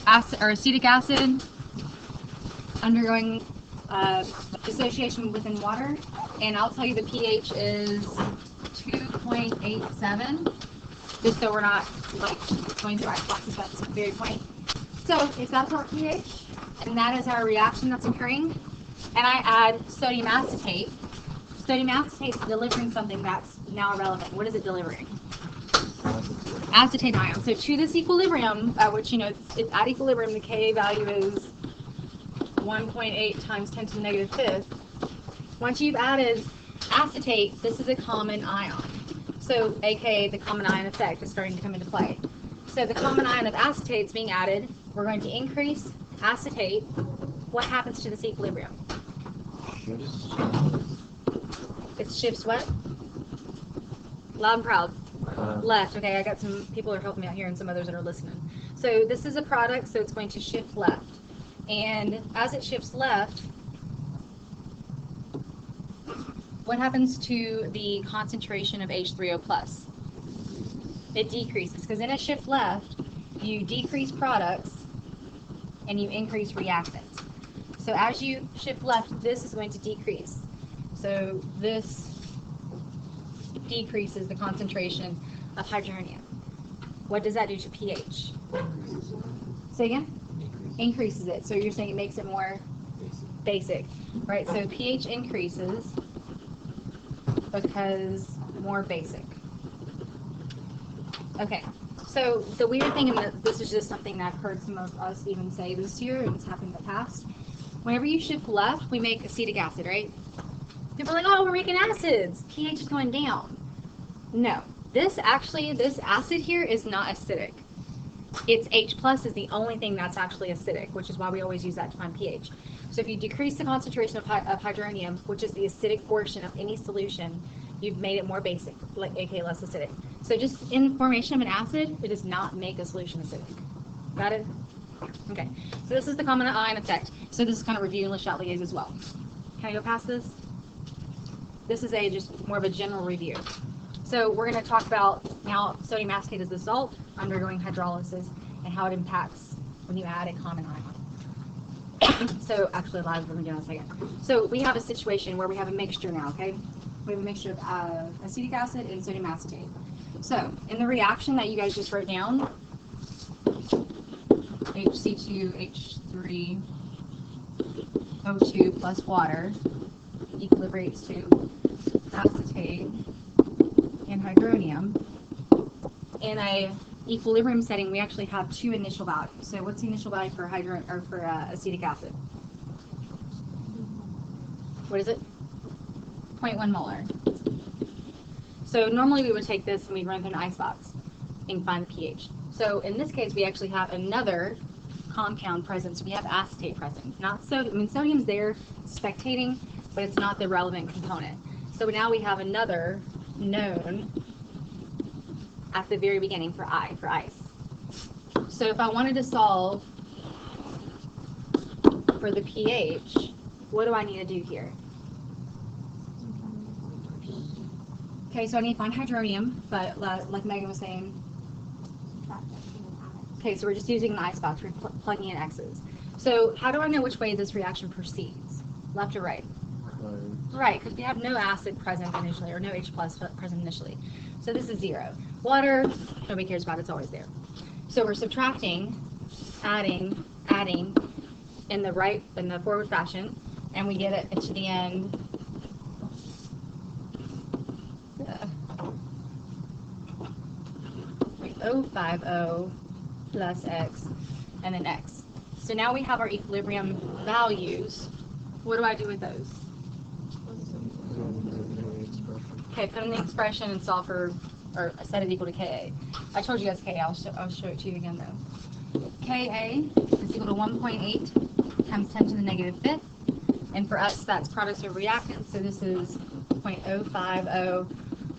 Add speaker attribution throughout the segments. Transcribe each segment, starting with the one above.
Speaker 1: acetic acid undergoing dissociation within water, and I'll tell you the pH is 2.87, just so we're not like going through ice boxes. That's a very point. So if that's our pH, and that is our reaction that's occurring, and I add sodium acetate. Sodium acetate is delivering something that's now irrelevant. What is it delivering? Acetate ion. So to this equilibrium, which it's at equilibrium, the Ka value is 1.8 times 10 to the negative fifth. Once you've added acetate, this is a common ion. So aka the common ion effect is starting to come into play. So the common ion of acetate is being added. We're going to increase acetate. What happens to this equilibrium? It shifts what? Loud and proud. Left. Okay, I got some people who are helping me out here and some others that are listening. So this is a product, so it's going to shift left. And as it shifts left, what happens to the concentration of H3O+? It decreases, because in a shift left, you decrease products and you increase reactants. So as you shift left, this is going to decrease. So this decreases the concentration of hydronium. What does that do to pH? Say again? Increases it. So you're saying it makes it more basic, right? So pH increases because more basic. Okay. So the weird thing, and this is just something that I've heard some of us even say this year, and it's happened in the past. Whenever you shift left, we make acetic acid, right? People are like, oh, we're making acids. pH is going down. No. This acid here is not acidic. It's H plus is the only thing that's actually acidic, which is why we always use that to find pH. So if you decrease the concentration of hydronium, which is the acidic portion of any solution, you've made it more basic, like aka less acidic. So just in formation of an acid, it does not make a solution acidic. Got it? Okay. So this is the common ion effect. So this is kind of reviewing Le Chatelier's as well. Can I go past this? This is just more of a general review. So we're going to talk about now sodium acetate is the salt undergoing hydrolysis and how it impacts when you add a common ion. So actually, let me do in a second. So we have a situation where we have a mixture now, okay? We have a mixture of acetic acid and sodium acetate. So in the reaction that you guys just wrote down, HC2H3O2 plus water equilibrates to acetate and hydronium. In a equilibrium setting, we actually have two initial values. So what's the initial value for acetic acid? What is it? 0.1 molar. So normally we would take this and we'd run through an icebox and find the pH. So in this case, we actually have another compound present. So we have acetate present. Not sodium. I mean, sodium's there spectating, but it's not the relevant component. So now we have another known at the very beginning for ice. So if I wanted to solve for the pH, what do I need to do here? Okay, so I need to find hydronium, but like Megan was saying, okay, so we're just using an icebox. We're plugging in X's. So how do I know which way this reaction proceeds? Left or right? Right, because we have no acid present initially, or no H plus present initially. So this is 0. Water, nobody cares about, it's always there. So we're subtracting, adding in the forward fashion, and we get it to the end. 0.050 plus X, and then X. So now we have our equilibrium values. What do I do with those? Okay, put in the expression and solve for, or set it equal to Ka. I told you guys Ka. I'll show it to you again though. Ka is equal to 1.8 times 10 to the negative fifth, and for us that's products of reactants. So this is 0.050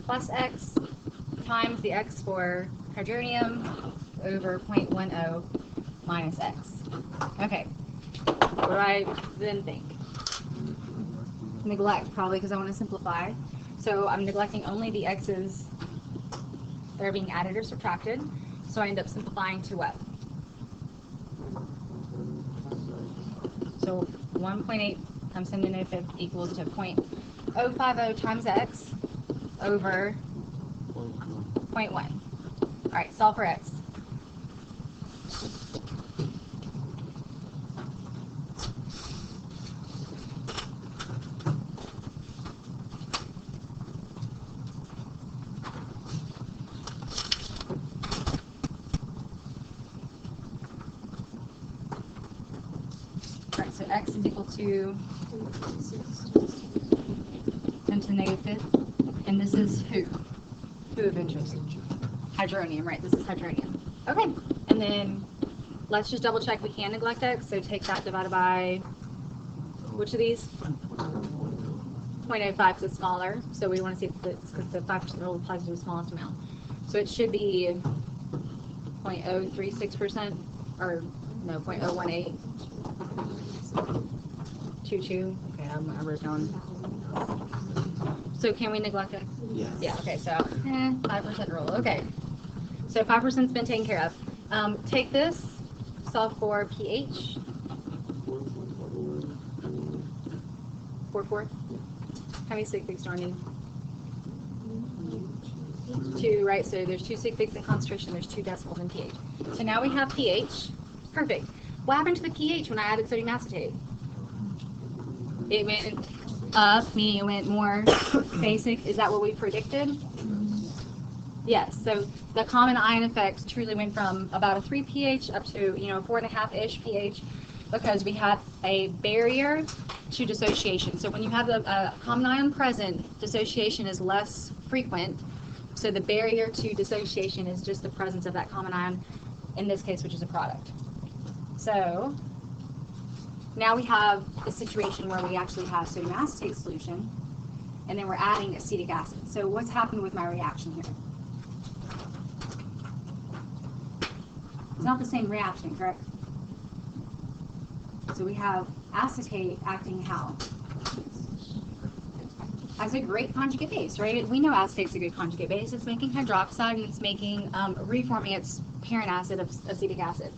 Speaker 1: plus X times the X for hydronium over 0.10 minus X. Okay, what do I then think? Neglect, probably, because I want to simplify. So I'm neglecting only the X's that are being added or subtracted. So I end up simplifying to what? So 1.8 times 10 to the negative 5th equals to 0.050 times x over 0.1. All right, solve for x. Alright, so x is equal to 10 to the negative 5th. And this is who? Who of interest? Hydronium, right? This is hydronium. Okay, and then let's just double check we can neglect x. So take that divided by, which of these? 0.05 because it's smaller. So we want to see if it's because the 5% rule applies to the smallest amount. So it should be 0.036%, or no, 0.018. 22. Okay, I wrote down. So can we neglect it?
Speaker 2: Yes.
Speaker 1: Yeah. Okay. So 5% rule. Okay. So 5%'s been taken care of. Take this. Solve for pH. 4.4. How many sig figs do I need? 2, right? So there's 2 sig figs in concentration. There's 2 decibels in pH. So now we have pH. Perfect. What happened to the pH when I added sodium acetate? It went up, meaning it went more basic. Is that what we predicted? Yes. So the common ion effect truly went from about a 3 pH up to 4.5-ish pH because we had a barrier to dissociation. So when you have a common ion present, dissociation is less frequent. So the barrier to dissociation is just the presence of that common ion, in this case, which is a product. So now we have a situation where we actually have sodium acetate solution, and then we're adding acetic acid. So what's happened with my reaction here? It's not the same reaction, correct? So we have acetate acting how? As a great conjugate base, right? We know acetate's a good conjugate base. It's making hydroxide, and it's making, reforming its parent acid of acetic acid.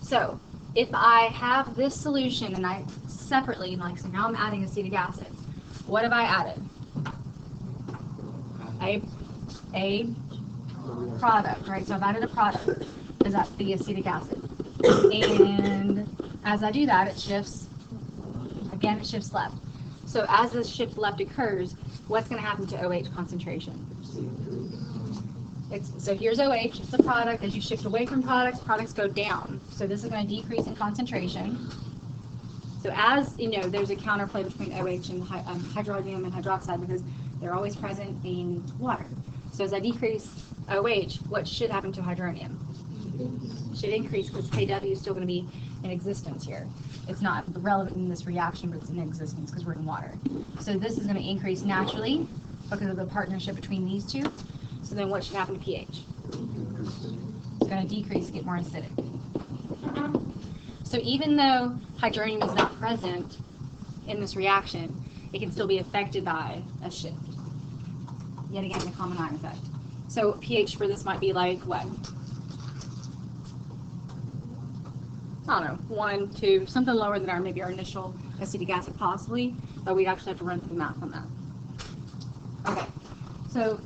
Speaker 1: So if I have this solution and I separately, so now I'm adding acetic acid, what have I added? A product, right? So I've added a product, is that the acetic acid. And as I do that, it shifts, again, it shifts left. So as this shift left occurs, what's going to happen to OH concentration? So here's OH, it's the product. As you shift away from products go down. So this is going to decrease in concentration. So as, there's a counterplay between OH and hydronium and hydroxide because they're always present in water. So as I decrease OH, what should happen to hydronium? Should increase because Kw is still going to be in existence here. It's not relevant in this reaction, but it's in existence because we're in water. So this is going to increase naturally because of the partnership between these two. So then what should happen to pH? It's going to decrease, get more acidic. So even though hydronium is not present in this reaction, it can still be affected by a shift. Yet again, the common ion effect. So pH for this might be like what? I don't know, 1, 2, something lower than maybe our initial acetic acid possibly, but we'd actually have to run through the math on that. Okay, so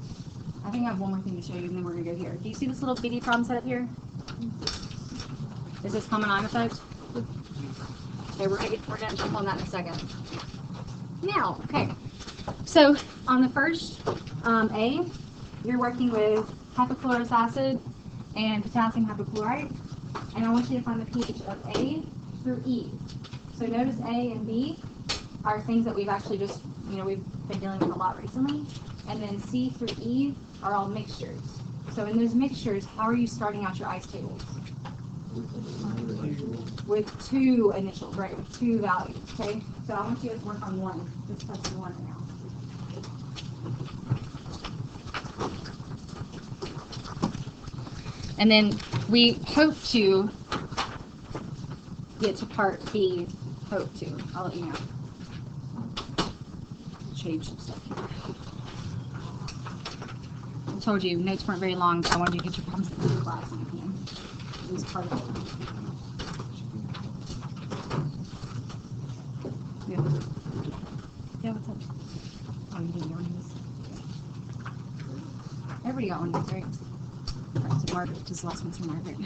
Speaker 1: I think I have one more thing to show you, and then we're going to go here. Do you see this little bitty problem set up here? Is this common ion effect? Okay, we're going to jump on that in a second. Now, okay, so on the first A, you're working with hypochlorous acid and potassium hypochlorite. And I want you to find the pH of A through E. So notice A and B are things that we've actually just, we've been dealing with a lot recently. And then C through E are all mixtures. So in those mixtures, how are you starting out your ice tables? With 2 initials, right? With 2 values, okay? So I want you to work on 1. Just press 1 right now. And then we hope to get to part B. Hope to. I'll let you know. Change some stuff here. I told you notes weren't very long, so I wanted you to get your problems in the class if you can. It was part of it. Everybody got one of these, right? Alright, so Margaret, just the last one's from Margaret.